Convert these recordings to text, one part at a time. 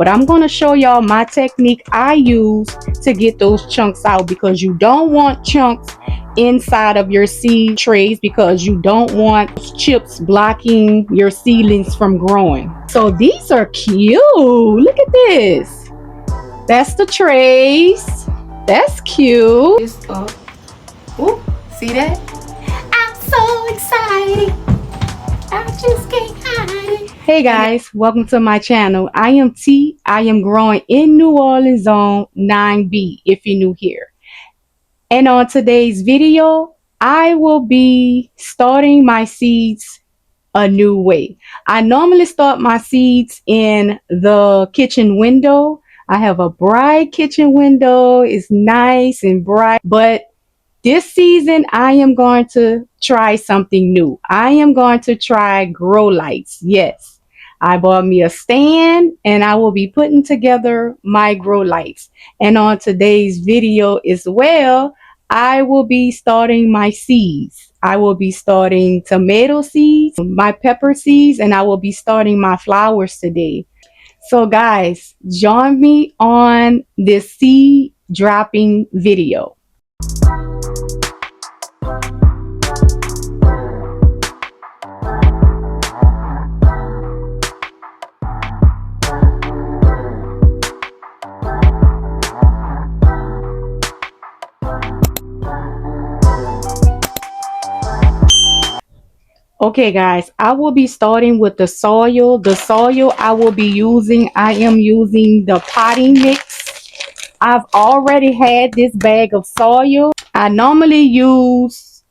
But I'm going to show y'all my technique I use to get those chunks out, because you don't want chunks inside of your seed trays, because you don't want chips blocking your seedlings from growing. So these are cute. Look at this. That's the trays. That's cute. This up. Ooh, see that? I'm so excited. I just can't hide it. Hey guys, welcome to my channel. I am T. I am growing in New Orleans Zone 9B if you're new here. And on today's video, I will be starting my seeds a new way. I normally start my seeds in the kitchen window. I have a bright kitchen window. It's nice and bright, but this season, I am going to try something new. I am going to try grow lights. Yes, I bought me a stand and I will be putting together my grow lights. And on today's video as well, I will be starting my seeds. I will be starting tomato seeds, my pepper seeds, and I will be starting my flowers today. So guys, join me on this seed dropping video. Okay guys, I will be starting with the soil. The soil I will be using, I am using the potting mix. I've already had this bag of soil. I normally use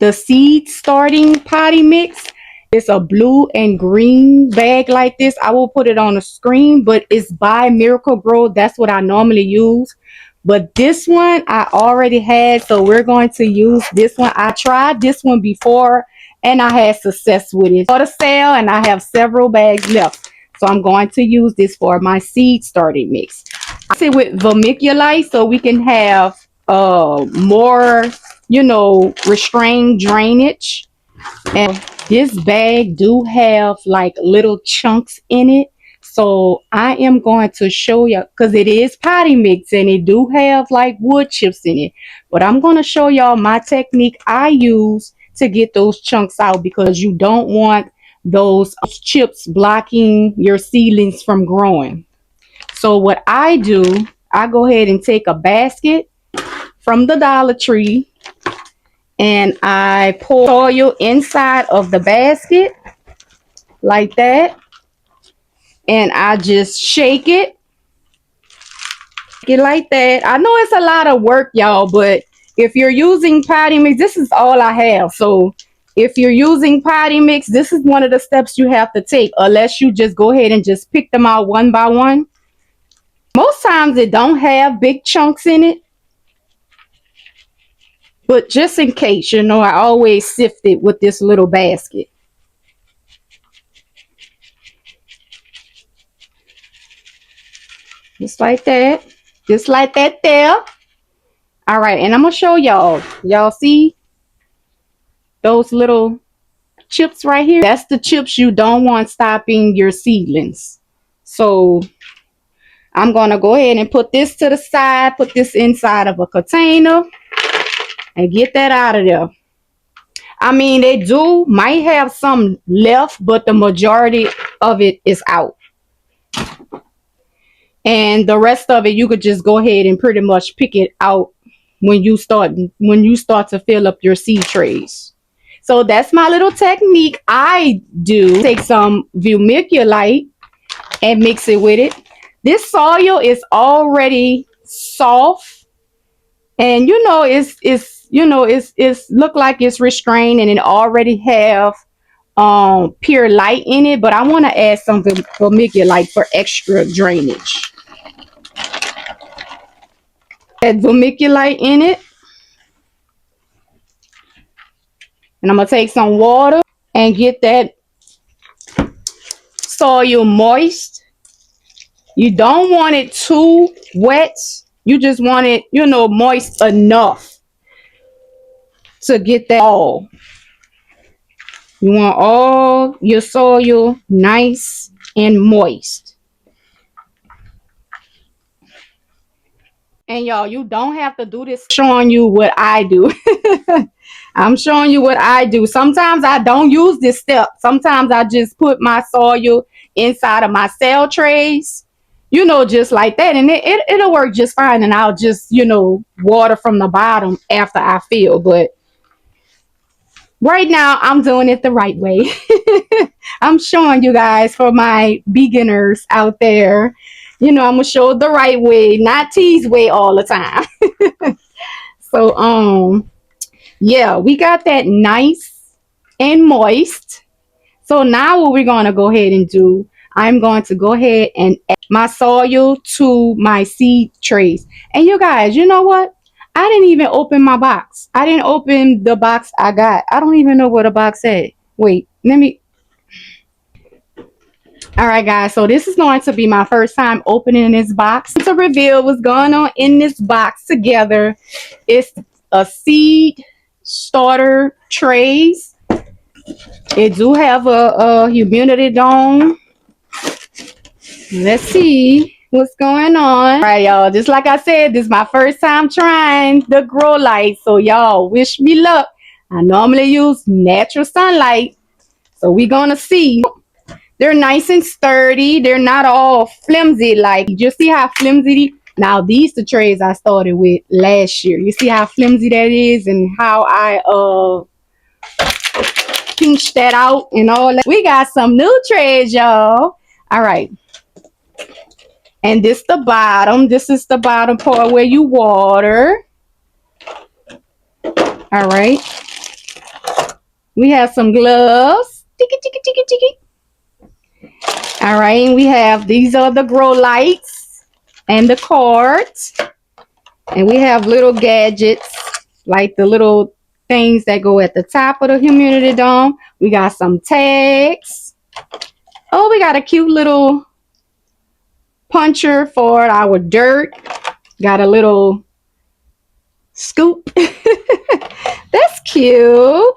the seed starting potting mix. It's a blue and green bag like this. I will put it on the screen, but it's by Miracle-Gro. That's what I normally use. But this one I already had, so we're going to use this one. I tried this one before and I had success with it. For the sale, and I have several bags left. So I'm going to use this for my seed starting mix. I mix it with Vermiculite so we can have more, restrained drainage. And this bag do have like little chunks in it. So I am going to show you, because it is potting mix and it do have like wood chips in it. But I'm going to show y'all my technique I use to get those chunks out, because you don't want those chips blocking your seedlings from growing. So what I do, I go ahead and take a basket from the Dollar Tree and I pour soil inside of the basket like that. And I just shake it like that. I know it's a lot of work, y'all, but if you're using potting mix, this is all I have. So if you're using potting mix, this is one of the steps you have to take, unless you just go ahead and just pick them out one by one. Most times it don't have big chunks in it, but just in case, I always sift it with this little basket. Just like that. Just like that there. All right, and I'm going to show y'all. Y'all see those little chips right here? That's the chips you don't want stopping your seedlings. So I'm going to go ahead and put this to the side. Put this inside of a container and get that out of there. I mean, they might have some left, but the majority of it is out. And the rest of it, you could just go ahead and pretty much pick it out when you start to fill up your seed trays. So that's my little technique I do. Take some Vermiculite and mix it with it. This soil is already soft, and it's look like it's restrained, and it already have pure light in it, but I want to add some Vermiculite for extra drainage. Add Vermiculite in it, and I'm gonna take some water and get that soil moist. You don't want it too wet. You just want it, moist enough to get that all. You want all your soil nice and moist. And y'all, you don't have to do this. Showing you what I do. I'm showing you what I do. Sometimes I don't use this step. Sometimes I just put my soil inside of my cell trays, you know, just like that. And it'll work just fine. And I'll just, you know, water from the bottom after I fill. But right now, I'm doing it the right way. I'm showing you guys for my beginners out there. You know, I'm gonna show the right way, not T's way all the time. So, yeah, we got that nice and moist. So now what we're gonna go ahead and do, I'm going to go ahead and add my soil to my seed trays. And you guys, you know what? I didn't even open my box. I didn't open the box I got. I don't even know what the box said. Wait, let me. All right, guys. So this is going to be my first time opening this box to reveal what's going on in this box together. It's a seed starter trays. It do have a humidity dome. Let's see what's going on. All right, y'all. Just like I said, this is my first time trying the grow light. So y'all wish me luck. I normally use natural sunlight. So we're gonna see. They're nice and sturdy. They're not all flimsy. Like, you just see how flimsy. Now these the trays I started with last year. You see how flimsy that is and how I pinch that out and all that. We got some new trays, y'all. All right. And this the bottom. This is the bottom part where you water. All right. We have some gloves. Tiki, tiki, tiki, tiki. All right. And we have, these are the grow lights and the cards. And we have little gadgets like the little things that go at the top of the humidity dome. We got some tags. Oh, we got a cute little puncher for our dirt. Got a little scoop. That's cute.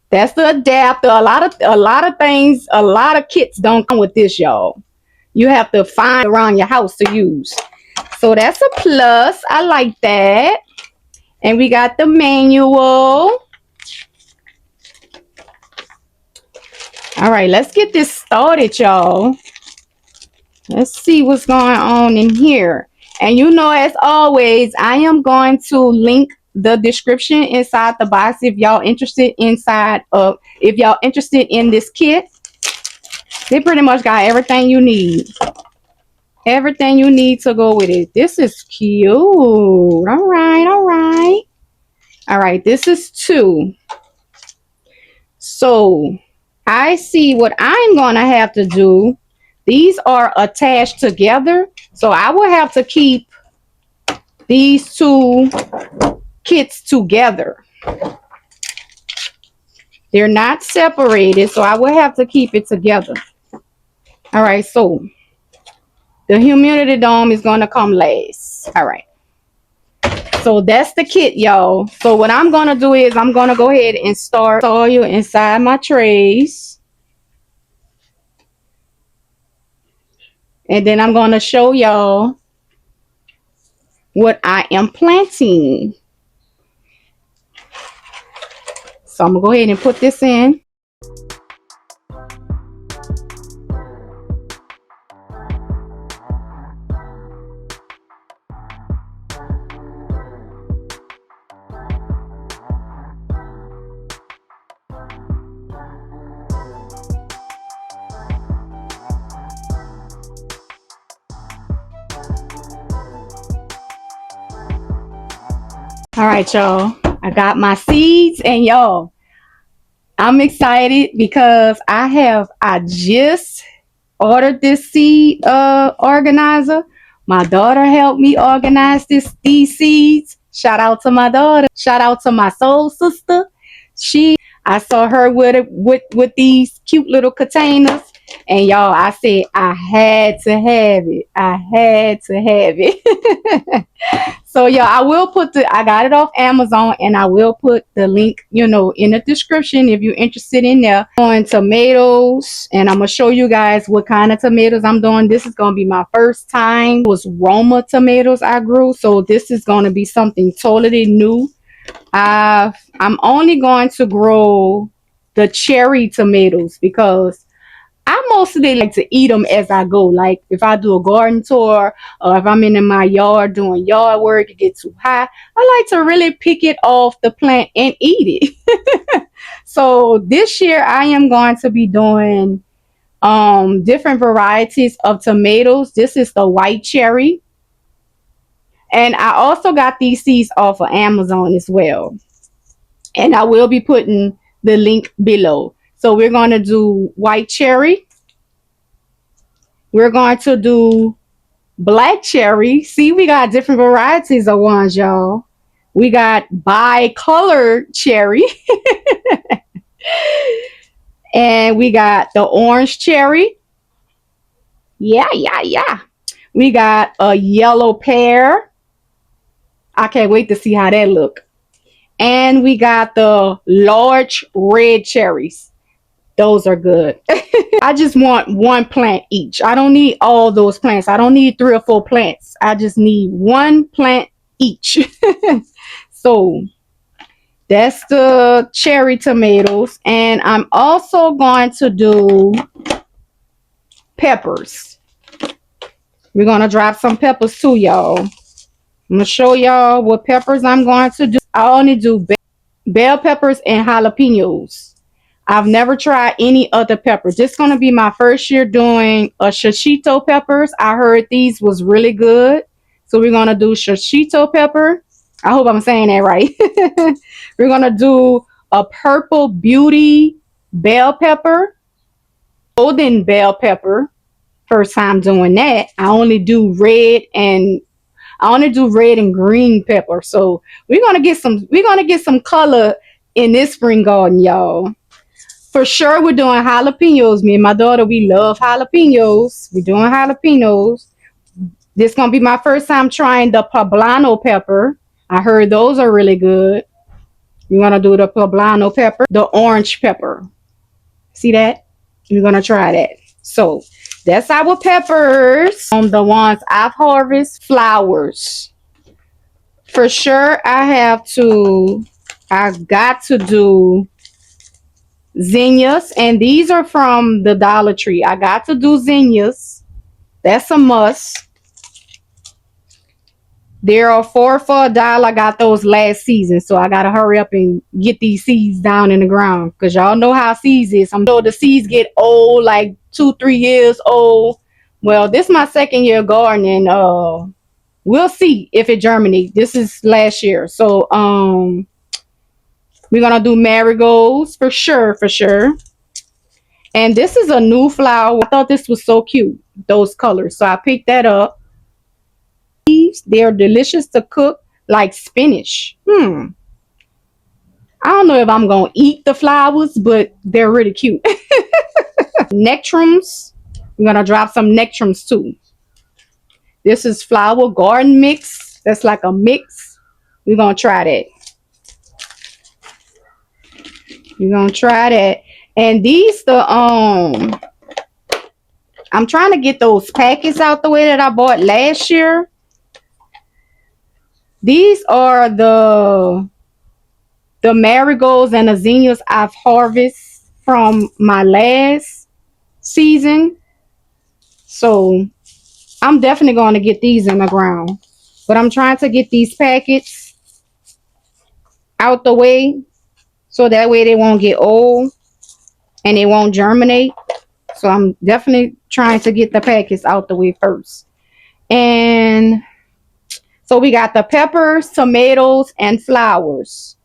That's the adapter. A lot of things, a lot of kits don't come with this, y'all. You have to find around your house to use. So that's a plus. I like that. And we got the manual. All right, let's get this started, y'all. Let's see what's going on in here. And you know, as always, I am going to link the description inside the box if y'all interested if y'all interested in this kit. They pretty much got everything you need. Everything you need to go with it. This is cute. All right, all right. All right, this is 2. So I see what I'm going to have to do. These are attached together. So I will have to keep these 2 kits together. They're not separated, so I will have to keep it together. All right, so the humidity dome is going to come last. All right. So that's the kit, y'all. So what I'm going to do is I'm going to go ahead and start soil inside my trays. And then I'm going to show y'all what I am planting. So I'm going to go ahead and put this in. All right, y'all. I got my seeds, and y'all, I'm excited because I just ordered this seed organizer. My daughter helped me organize these seeds. Shout out to my daughter. Shout out to my soul sister. I saw her with these cute little containers. And y'all, I said I had to have it. I had to have it. So yeah, I got it off Amazon, and I will put the link, in the description if you're interested in there. On tomatoes, and I'm gonna show you guys what kind of tomatoes I'm doing. This is gonna be my first time. It was Roma tomatoes I grew, so this is gonna be something totally new. I'm only going to grow the cherry tomatoes because I mostly like to eat them as I go. Like if I do a garden tour or if I'm in my yard doing yard work, it gets too hot. I like to really pick it off the plant and eat it. So this year I am going to be doing different varieties of tomatoes. This is the white cherry. And I also got these seeds off of Amazon as well. And I will be putting the link below. So we're going to do white cherry. We're going to do black cherry. See, we got different varieties of ones, y'all. We got bi-colored cherry. And we got the orange cherry. Yeah, yeah, yeah. We got a yellow pear. I can't wait to see how that look. And we got the large red cherries. Those are good. I just want one plant each. I don't need all those plants. I don't need 3 or 4 plants. I just need one plant each. So that's the cherry tomatoes. And I'm also going to do peppers. We're going to drop some peppers too, y'all. I'm going to show y'all what peppers I'm going to do. I only do bell peppers and jalapenos. I've never tried any other peppers. This is going to be my first year doing a shishito peppers. I heard these was really good. So we're going to do shishito pepper. I hope I'm saying that right. We're going to do a purple beauty bell pepper. Golden bell pepper. First time doing that. I only do red and green pepper. So we're going to get some color in this spring garden, y'all. For sure, we're doing jalapenos. Me and my daughter, we love jalapenos. We're doing jalapenos. This is going to be my first time trying the poblano pepper. I heard those are really good. We're going to do the poblano pepper, the orange pepper. See that? We're going to try that. So that's our peppers. The ones I've harvested, flowers. For sure, I've got to do zinnias, and these are from the Dollar Tree. I got to do zinnias. That's a must. There are 4 for $1. I got those last season, so I gotta hurry up and get these seeds down in the ground because y'all know how seeds is. I'm sure the seeds get old, like 2-3 years old. Well, this is my second year gardening. We'll see if it germinates. This is last year, so we're going to do marigolds for sure, for sure. And this is a new flower. I thought this was so cute, those colors. So I picked that up. They're delicious to cook like spinach. I don't know if I'm going to eat the flowers, but they're really cute. Nectrums. We're going to drop some nectrums too. This is flower garden mix. That's like a mix. We're going to try that. We're going to try that. And these I'm trying to get those packets out the way that I bought last year. These are the marigolds and the zinnias I've harvested from my last season. So I'm definitely going to get these in the ground. But I'm trying to get these packets out the way so that way they won't get old and they won't germinate. So I'm definitely trying to get the packets out the way first. And so we got the peppers, tomatoes, and flowers.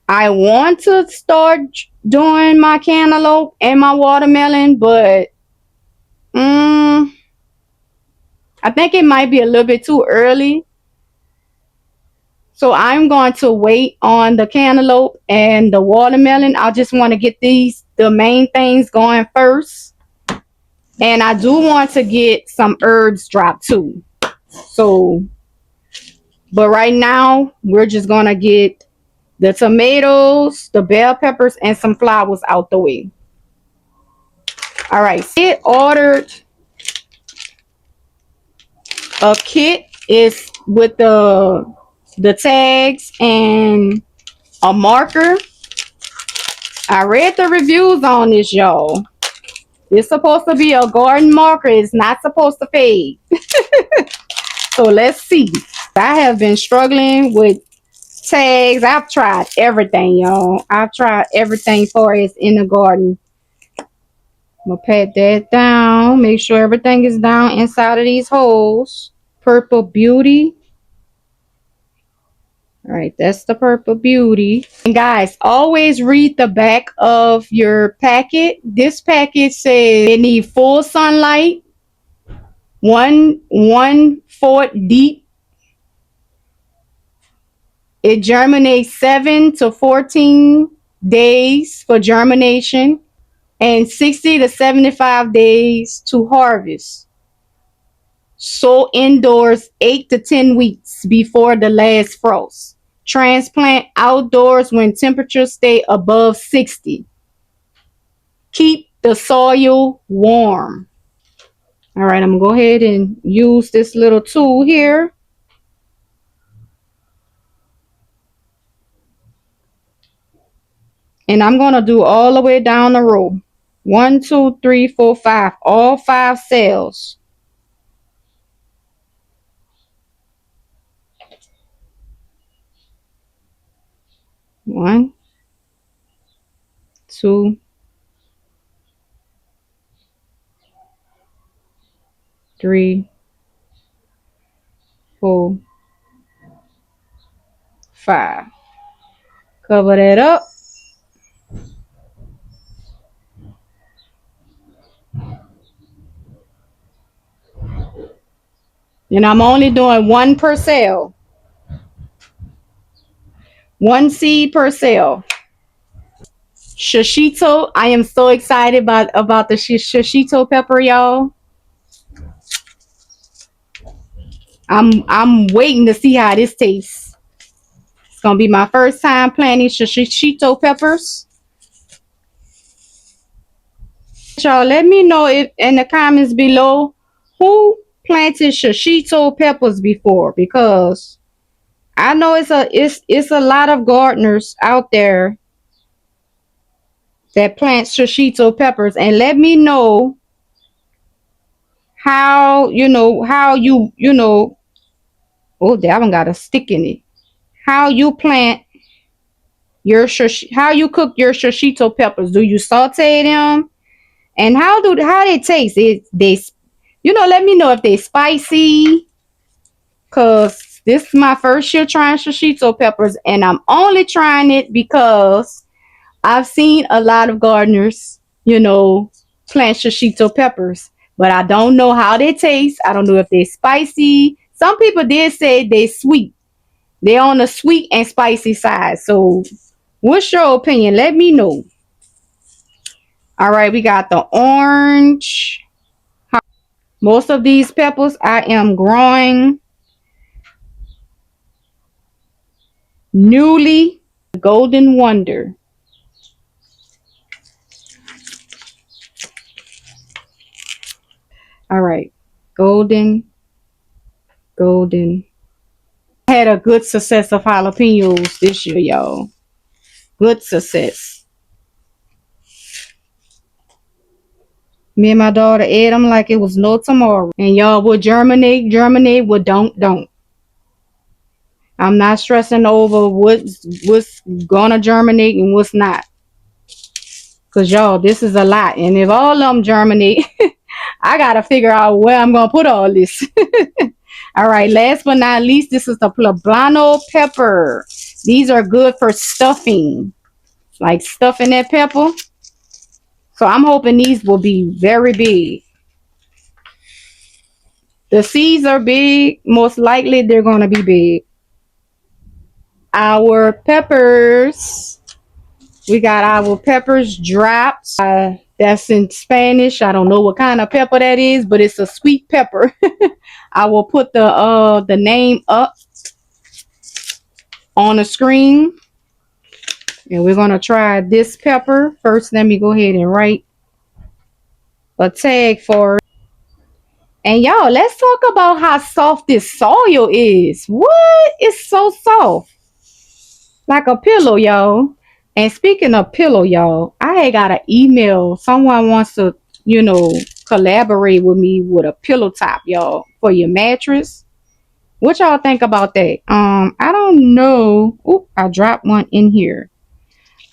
I want to start doing my cantaloupe and my watermelon, but I think it might be a little bit too early. So I'm going to wait on the cantaloupe and the watermelon. I just want to get the main things going first. And I do want to get some herbs dropped too. So But right now, we're just gonna get the tomatoes, the bell peppers, and some flowers out the way. All right, it ordered a kit. Is with the tags and a marker. I read the reviews on this, y'all. It's supposed to be a garden marker. It's not supposed to fade. So let's see. I have been struggling with tags. I've tried everything, y'all. I've tried everything for us in the garden. I'm gonna pat that down. Make sure everything is down inside of these holes. Purple Beauty. All right, that's the Purple Beauty. And guys, always read the back of your packet. This packet says it needs full sunlight, 1 foot deep. It germinates 7 to 14 days for germination and 60 to 75 days to harvest. Sow indoors 8 to 10 weeks before the last frost. Transplant outdoors when temperatures stay above 60. Keep the soil warm. All right, I'm gonna go ahead and use this little tool here. And I'm gonna do all the way down the row. 1, 2, 3, 4, 5. All 5 cells. One, 2, 3, 4, 5. Cover that up. And I'm only doing 1 per cell. 1 seed per cell. Shishito. I am so excited about the shishito pepper, y'all. I'm waiting to see how this tastes. It's gonna be my first time planting shishito peppers. Y'all, let me know if in the comments below who planted shishito peppers before, because I know it's a lot of gardeners out there that plant shishito peppers, and let me know how oh, that one got a stick in it. How you plant your how you cook your shishito peppers? Do you saute them? And how they taste? Let me know if they spicy. Cause this is my first year trying shishito peppers, and I'm only trying it because I've seen a lot of gardeners, plant shishito peppers, but I don't know how they taste. I don't know if they're spicy. Some people did say they sweet. They're on the sweet and spicy side. So what's your opinion? Let me know. All right, we got the orange. Most of these peppers I am growing newly. Golden Wonder. All right, golden. I had a good success of jalapenos this year, y'all. Good success. Me and my daughter ate them like it was no tomorrow. And y'all will germinate, will don't. I'm not stressing over what's gonna germinate and what's not. Cause y'all, this is a lot. And if all of them germinate, I gotta figure out where I'm gonna put all this. All right, last but not least, this is the poblano pepper. These are good for stuffing, like stuffing that pepper. So I'm hoping these will be very big. The seeds are big. Most likely they're going to be big. Our peppers. We got our peppers dropped. That's in Spanish. I don't know what kind of pepper that is, but it's a sweet pepper. I will put the name up. on the screen. And we're going to try this pepper. First, let me go ahead and write a tag for it. And y'all, let's talk about how soft this soil is. What? It's so soft. Like a pillow, y'all. And speaking of pillow, y'all, I had got an email. Someone wants to, collaborate with me with a pillow top, y'all, for your mattress. What y'all think about that? I don't know. Oop, I dropped one in here.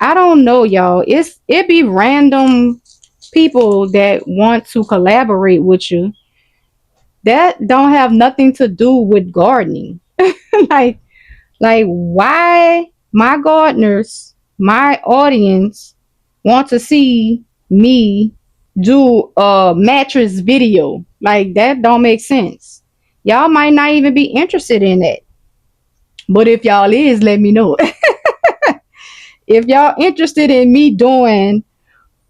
I don't know, y'all. It be random people that want to collaborate with you that don't have nothing to do with gardening. like like why my gardeners, my audience want to see me do a mattress video? Like that don't make sense. Y'all might not even be interested in that. But if y'all is, let me know. If y'all interested in me doing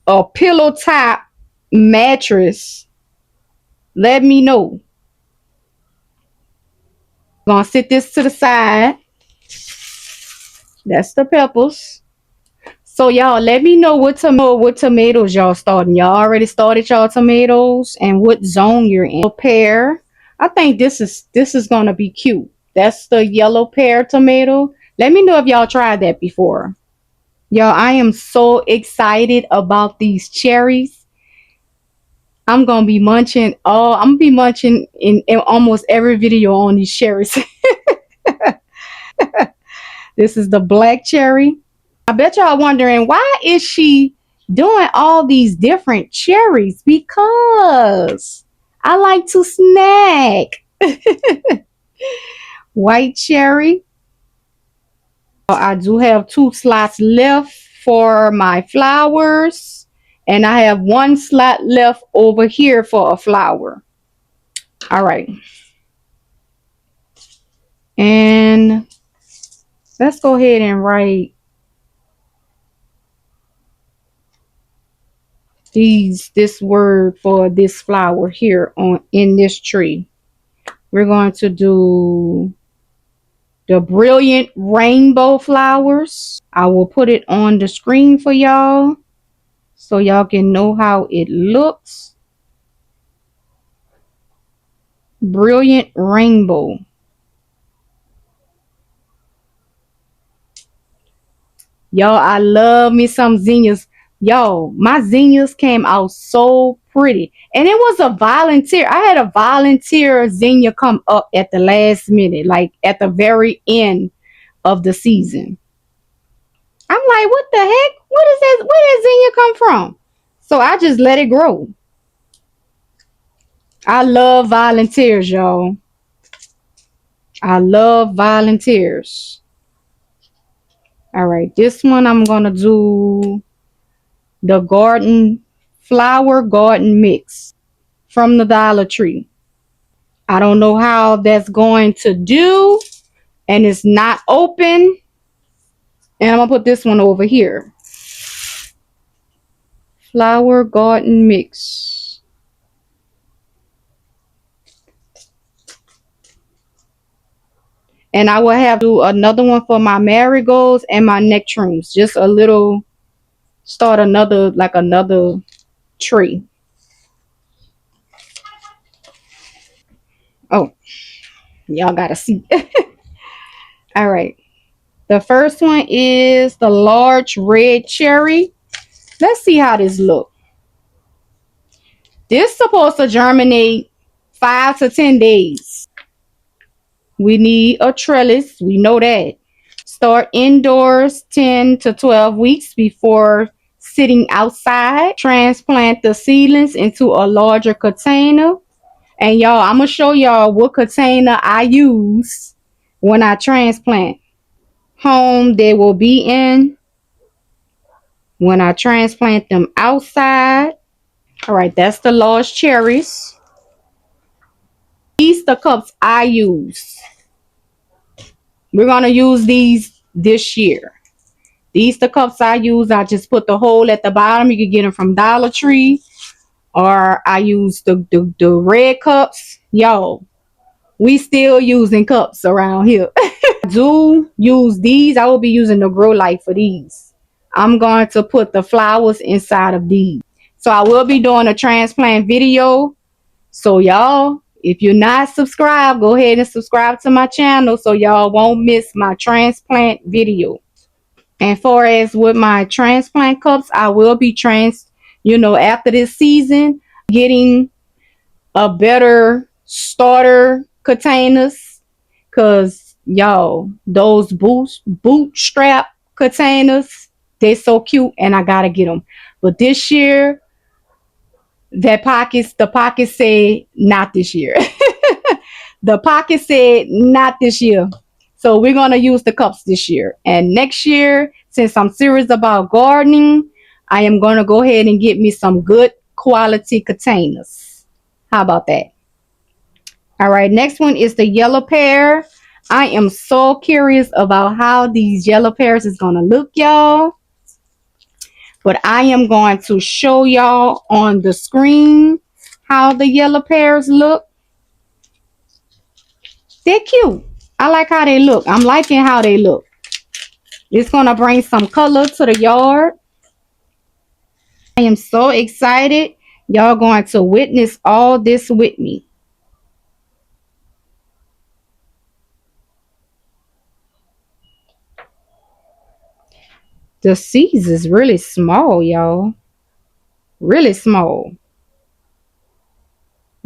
a pillow top mattress, let me know. Gonna sit this to the side. That's the peppers. So y'all let me know what tomatoes y'all starting. Y'all already started y'all tomatoes and what zone you're in. Pear. I think this is gonna be cute. That's the yellow pear tomato. Let me know if y'all tried that before. Y'all, I am so excited about these cherries. I'm gonna be munching in almost every video on these cherries. This is the black cherry. I bet y'all wondering, why is she doing all these different cherries? Because I like to snack. White cherry. I do have 2 slots left for my flowers. And I have 1 slot left over here for a flower. All right. And let's go ahead and write this word for this flower here in this tree. We're going to do the brilliant rainbow flowers. I will put it on the screen for y'all so y'all can know how it looks. Brilliant rainbow. Y'all, I love me some zinnias. Y'all, my zinnias came out so pretty. And it was a volunteer. I had a volunteer zinnia come up at the last minute, like at the very end of the season. I'm like, what the heck? What is that? Where did zinnia come from? So I just let it grow. I love volunteers, y'all. I love volunteers. All right, this one I'm going to do the flower garden mix from the Dollar Tree. I don't know how that's going to do, and it's not open. And I'm going to put this one over here. Flower garden mix. And I will have to do another one for my marigolds and my nectarines. Just a little, start another tree. Oh, y'all gotta see. All right. The first one is the large red cherry. Let's see how this look. This supposed to germinate 5 to 10 days. We need a trellis. We know that. Start indoors 10 to 12 weeks before sitting outside. Transplant the seedlings into a larger container. And y'all, I'm going to show y'all what container I use when I transplant. Home they will be in when I transplant them outside. All right, that's the large cherries. These the cups I use. We're going to use these this year. These the cups I use. I just put the hole at the bottom. You can get them from Dollar Tree. Or I use the red cups. Yo, we still using cups around here. Do use these. I will be using the grow light for these. I'm going to put the flowers inside of these. So I will be doing a transplant video. So y'all, if you're not subscribed, go ahead and subscribe to my channel so y'all won't miss my transplant video. And far as with my transplant cups, I will be after this season, getting a better starter containers, because y'all, those bootstrap containers, they're so cute and I gotta get them. But this year, the pocket said not this year. The pocket said not this year. So we're gonna use the cups this year. And next year, since I'm serious about gardening, I am gonna go ahead and get me some good quality containers. How about that? All right, next one is the yellow pear. I am so curious about how these yellow pears is gonna look, y'all. But I am going to show y'all on the screen how the yellow pears look. They're cute. I like how they look. I'm liking how they look. It's gonna bring some color to the yard. I am so excited. Y'all going to witness all this with me. The seeds is really small, y'all. Really small.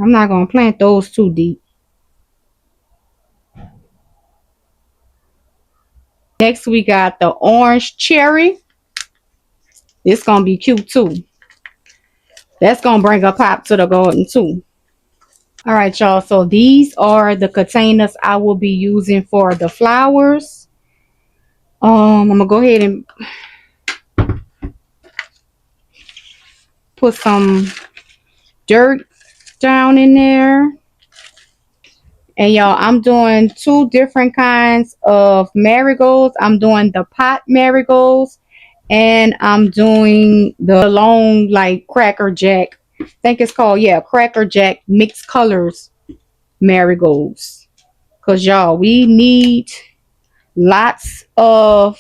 I'm not gonna plant those too deep. Next we got the orange cherry. It's gonna be cute too. That's gonna bring a pop to the garden too. All right, y'all. So these are the containers I will be using for the flowers. I'm gonna go ahead and put some dirt down in there. And y'all, I'm doing two different kinds of marigolds. I'm doing the pot marigolds, and I'm doing the long, like, Cracker Jack. I think it's called, yeah, Cracker Jack mixed colors marigolds. Because y'all, we need lots of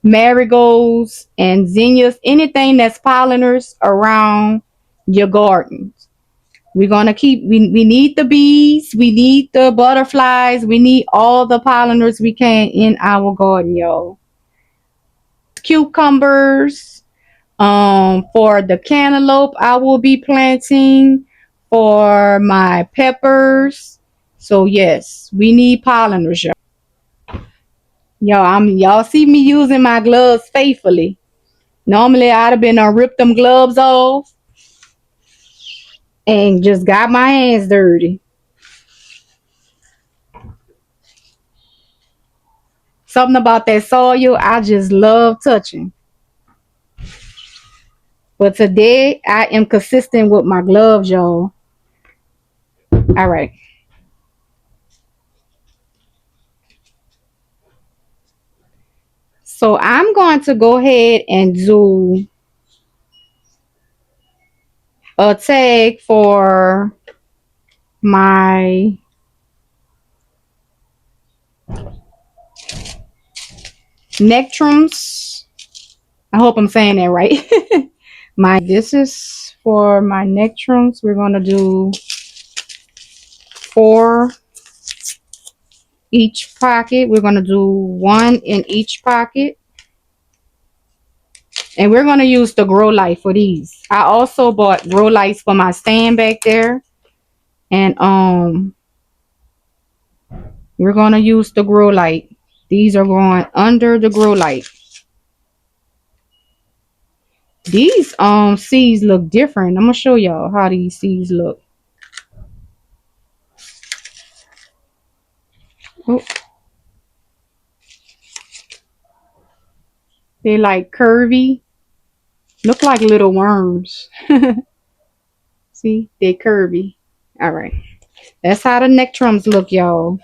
marigolds and zinnias, anything that's pollinators around your garden. We're gonna we need the bees, we need the butterflies, we need all the pollinators we can in our garden, y'all. Cucumbers, for the cantaloupe I will be planting, for my peppers. So yes, we need pollinators, y'all. Y'all see me using my gloves faithfully. Normally I'd have been ripped them gloves off and just got my hands dirty. Something about that soil I just love touching. But today I am consistent with my gloves, y'all. All right. So I'm going to go ahead and do a tag for my nectrums. I hope I'm saying that right. This is for my nectrums. We're going to do 4 each pocket. We're going to do 1 in each pocket. And we're going to use the grow light for these. I also bought grow lights for my stand back there. And we're going to use the grow light. These are going under the grow light. These seeds look different. I'm going to show y'all how these seeds look. Oh. They like curvy. Look like little worms. See, they curvy. All right. That's how the nectrums look, y'all.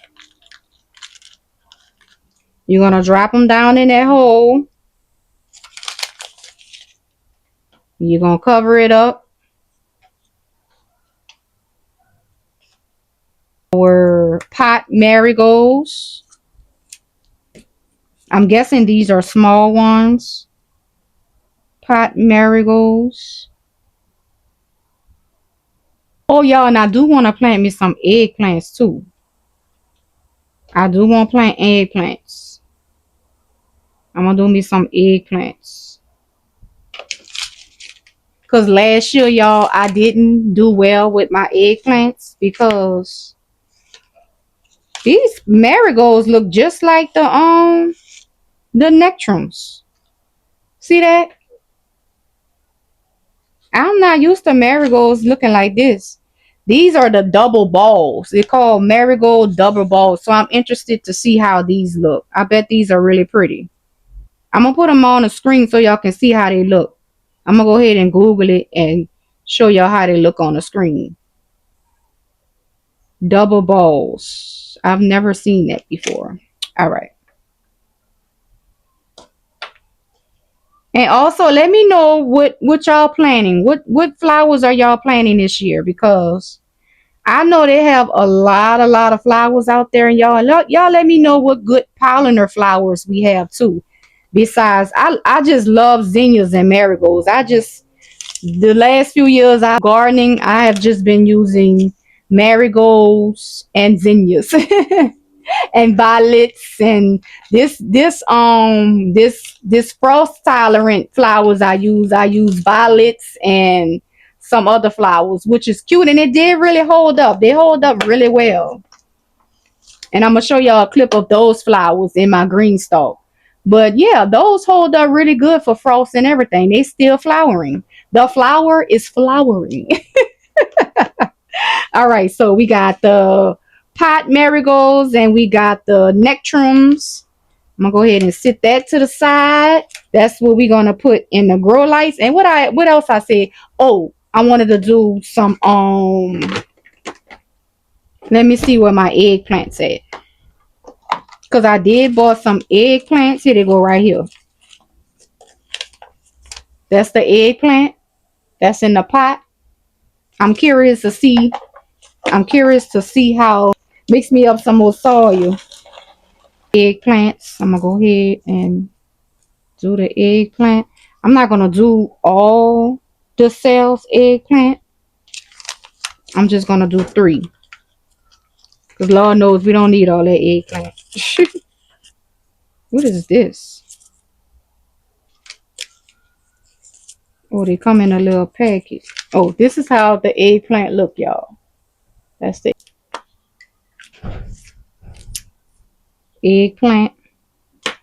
You're going to drop them down in that hole. You're going to cover it up. Our pot marigolds. I'm guessing these are small ones. Pot marigolds. Oh, y'all, and I do want to plant me some eggplants too. I do want to plant eggplants. I'm going to do me some eggplants. Because last year, y'all, I didn't do well with my eggplants because these marigolds look just like the nectrums. See that? I'm not used to marigolds looking like this. These are the double balls. They're called marigold double balls. So I'm interested to see how these look. I bet these are really pretty. I'm going to put them on the screen so y'all can see how they look. I'm going to go ahead and Google it and show y'all how they look on the screen. Double balls. I've never seen that before. All right. And also let me know what y'all planning. What flowers are y'all planning this year? Because I know they have a lot of flowers out there, and y'all let me know what good pollinator flowers we have too. Besides, I just love zinnias and marigolds. The last few years I gardening, I have just been using marigolds and zinnias and violets and this frost tolerant flowers I use violets and some other flowers, which is cute, and it did really hold up. They hold up really well. And I'm gonna show y'all a clip of those flowers in my green stalk. But yeah, those hold up really good for frost and everything. They still flowering. The flower is flowering. All right, so we got the pot marigolds and we got the nectrums. I'm gonna go ahead and sit that to the side. That's what we're gonna put in the grow lights. And what else I said? Oh, I wanted to do some let me see where my eggplants at. Because I did bought some eggplants. Here they go right here. That's the eggplant. That's in the pot. I'm curious to see how. Mix me up some more soil. Eggplants. I'm gonna go ahead and do the eggplant. I'm not gonna do all the cells eggplant. I'm just gonna do 3. Because Lord knows we don't need all that eggplant. What is this? Oh, they come in a little package. Oh, this is how the eggplant look, y'all. That's the eggplant.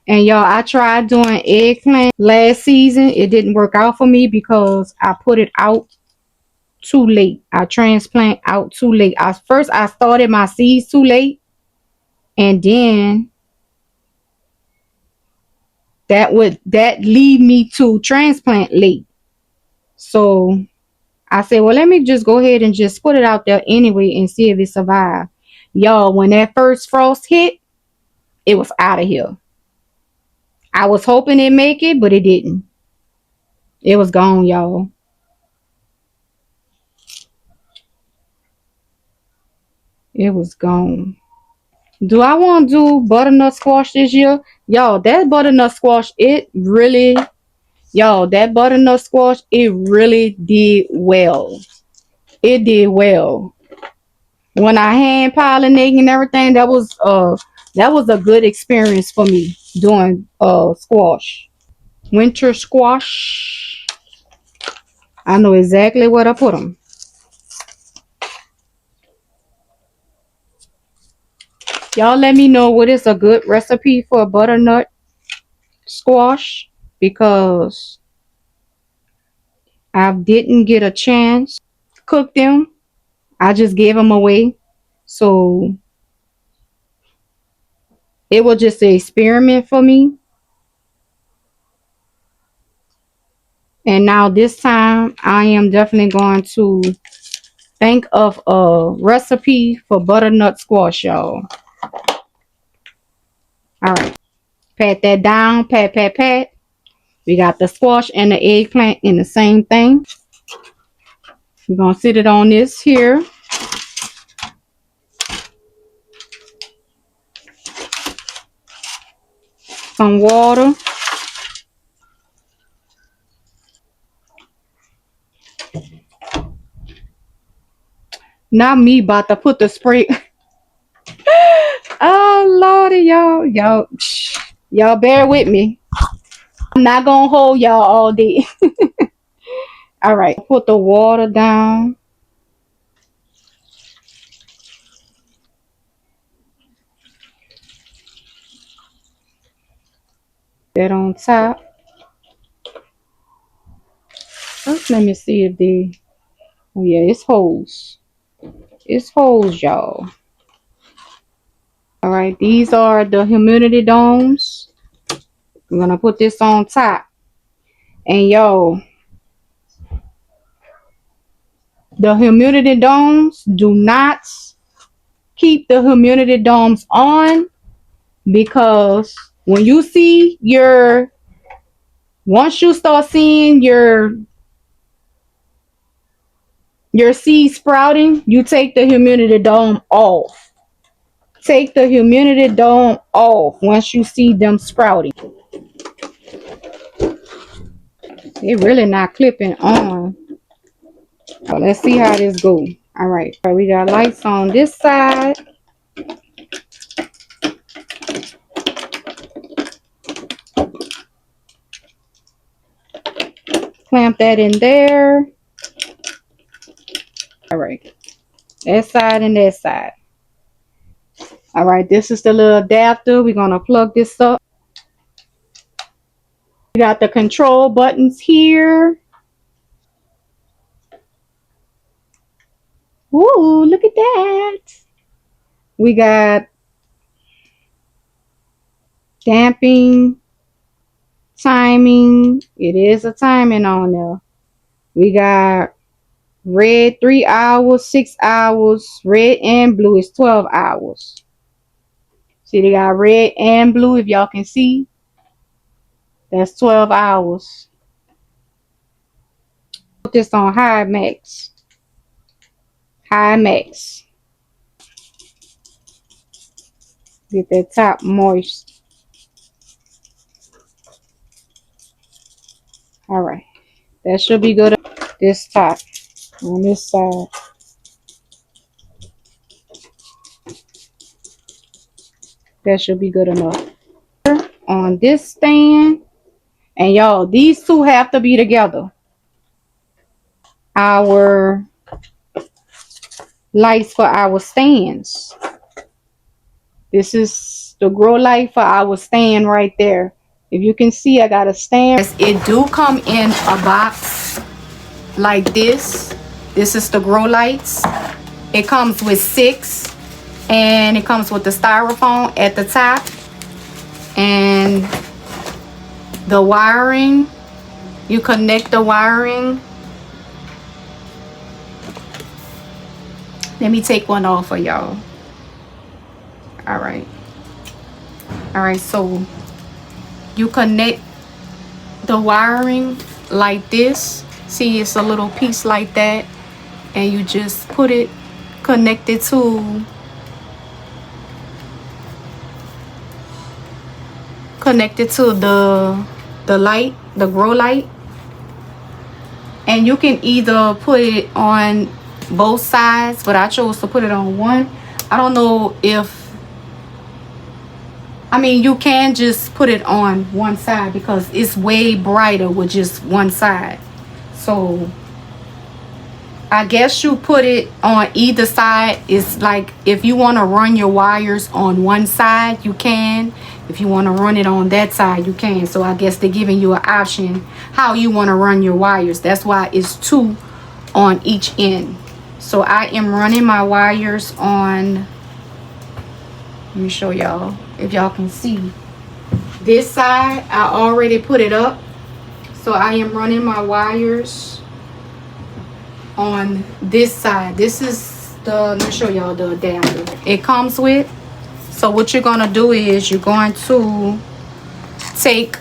And y'all, I tried doing eggplant last season. It didn't work out for me because I put it out too late. I transplant out too late. First I started my seeds too late, and then that lead me to transplant late. So I said, well, let me just go ahead and just put it out there anyway and see if it survived. Y'all, when that first frost hit, it was out of here. I was hoping it make it, but it didn't. It was gone, y'all. It was gone. Do I want to do butternut squash this year? Y'all, that butternut squash, that butternut squash, it really did well. It did well. When I hand pollinating and everything, that was a good experience for me doing squash. Winter squash. I know exactly where to put them. Y'all let me know what is a good recipe for a butternut squash, because I didn't get a chance to cook them. I just gave them away. So it was just an experiment for me. And now this time I am definitely going to think of a recipe for butternut squash, y'all. All right. Pat that down. Pat, pat, pat. We got the squash and the eggplant in the same thing. We're going to sit it on this here. Some water. Not me about to put the spray. Oh Lordy, y'all bear with me. I'm not gonna hold y'all all day. All right, put the water down. That on top. Let me see if they. Oh yeah, it's holes. It's holes, y'all. All right, these are the humidity domes. I'm gonna put this on top, and y'all, the humidity domes, do not keep the humidity domes on, because when you see your, once you start seeing your seed sprouting, you take the humidity dome off. Take the humidity dome off once you see them sprouting. It really not clipping on. So let's see how this goes. All right, we got lights on this side. Clamp that in there. All right, that side and that side. All right, this is the little adapter. We're gonna plug this up. We got the control buttons here. Ooh, look at that. We got damping, timing. It is a timing on there. We got red 3 hours, 6 hours. Red and blue is 12 hours. See, they got red and blue. If y'all can see, that's 12 hours. Put this on high max. High max. Get that top moist. All right, that should be good. This top on this side. That should be good enough. On this stand, and y'all, these two have to be together. Our lights for our stands. This is the grow light for our stand right there. If you can see, I got a stand. Yes, it do come in a box like this. This is the grow lights. It comes with 6, and it comes with the styrofoam at the top, and the wiring. You connect the wiring. Let me take one off for y'all. All right, so you connect the wiring like this. See, it's a little piece like that, and you just put it connected to the light, the grow light. And you can either put it on both sides, but I chose to put it on one. I don't know if, I mean, you can just put it on one side because it's way brighter with just one side. So I guess you put it on either side. It's like if you want to run your wires on one side, you can. If you want to run it on that side, you can. So I guess they're giving you an option how you want to run your wires. That's why it's 2 on each end. So I am running my wires on, let me show y'all if y'all can see. This side, I already put it up. So I am running my wires on this side. This is the, let me show y'all the adapter it comes with. So what you're gonna do is you're going to take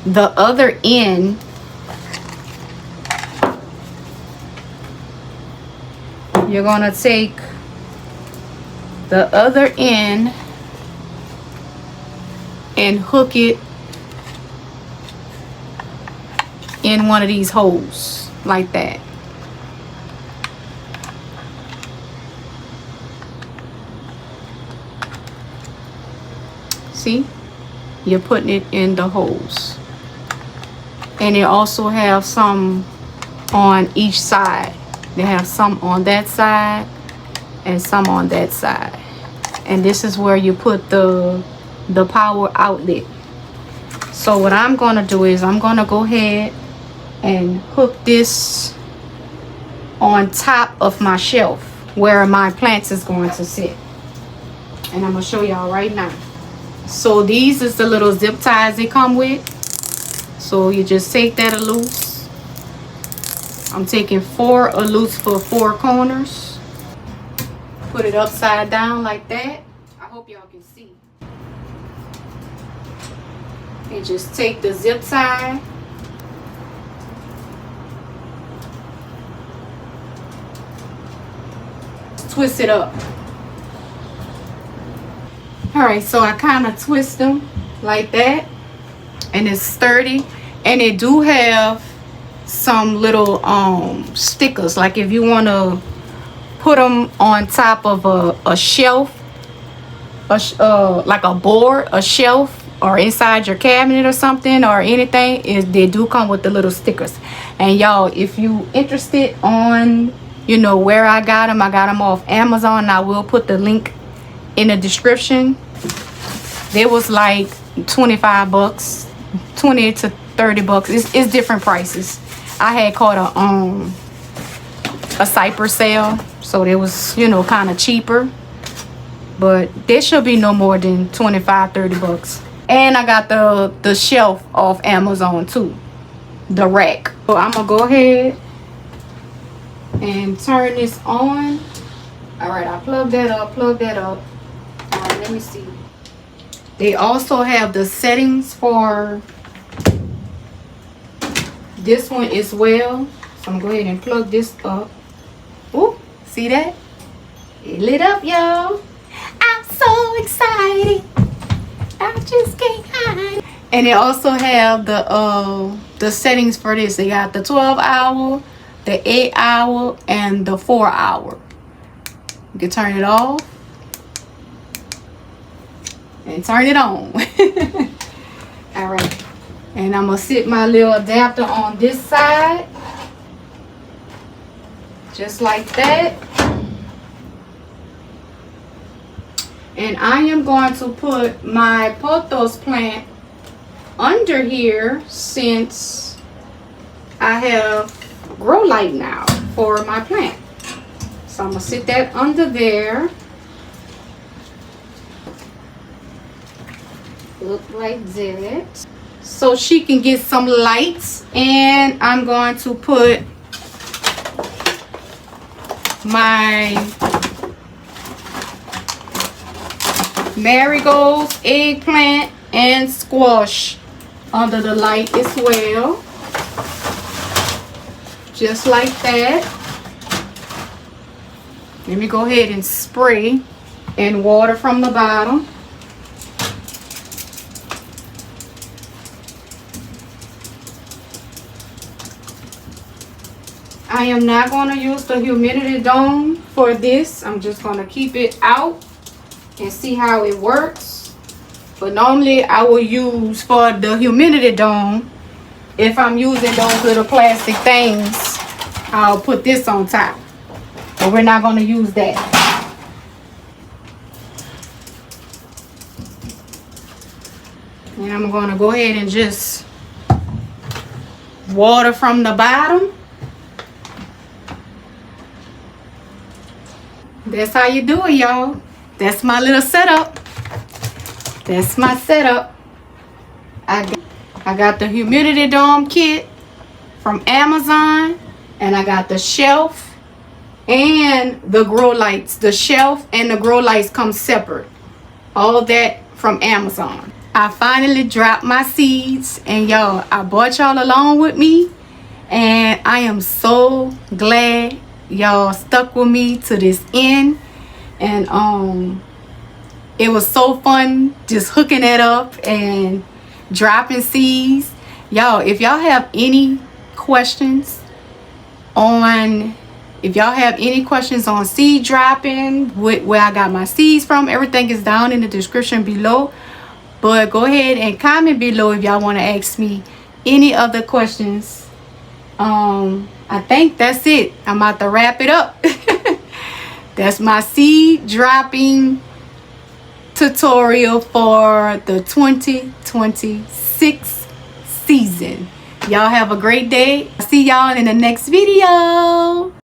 the other end, you're gonna take the other end and hook it in one of these holes like that. See, you're putting it in the holes, and they also have some on each side. They have some on that side and some on that side, and this is where you put the power outlet. So what I'm gonna do is I'm gonna go ahead and hook this on top of my shelf where my plants is going to sit, and I'm gonna show y'all right now. So these is the little zip ties they come with. So you just take that loose. I'm taking 4 loose for 4 corners. Put it upside down like that. I hope y'all can see. And just take the zip tie. Twist it up. Alright, so I kind of twist them like that, and it's sturdy, and they do have some little stickers, like if you want to put them on top of a shelf, like a board, a shelf, or inside your cabinet or something or anything, they do come with the little stickers. And y'all, if you interested on, you know, where I got them off Amazon, and I will put the link in the description. They was like 25 bucks, 20 to 30 bucks. It's different prices. I had caught a Cypress sale, so it was, you know, kind of cheaper, but there should be no more than 25, 30 bucks. And I got the shelf off Amazon too, the rack. So I'm gonna go ahead and turn this on. All right, I plug that up. All right, let me see. They also have the settings for this one as well. So I'm gonna go ahead and plug this up. Ooh, see that? It lit up, y'all. I'm so excited. I just can't hide. And they also have the settings for this. They got the 12-hour, the 8-hour, and the 4-hour. You can turn it off and turn it on. All right, and I'm gonna sit my little adapter on this side, just like that. And I am going to put my pothos plant under here, since I have grow light now for my plant. So I'm gonna sit that under there. Look like that, so she can get some lights. And I'm going to put my marigolds, eggplant, and squash under the light as well, just like that. Let me go ahead and spray and water from the bottom. I am not going to use the humidity dome for this. I'm just going to keep it out and see how it works. But normally I will use, for the humidity dome, if I'm using those little plastic things, I'll put this on top. But we're not going to use that. And I'm going to go ahead and just water from the bottom. That's how you do it, y'all. That's my little setup. That's my setup. I got the humidity dome kit from Amazon, and I got the shelf and the grow lights. The shelf and the grow lights come separate. All that from Amazon. I finally dropped my seeds, and y'all, I brought y'all along with me, and I am so glad y'all stuck with me to this end. And it was so fun just hooking it up and dropping seeds. Y'all, if y'all have any questions on, if y'all have any questions on seed dropping, where I got my seeds from, everything is down in the description below. But go ahead and comment below if y'all want to ask me any other questions. I think that's it. I'm about to wrap it up. That's my seed dropping tutorial for the 2026 season. Y'all have a great day. See y'all in the next video.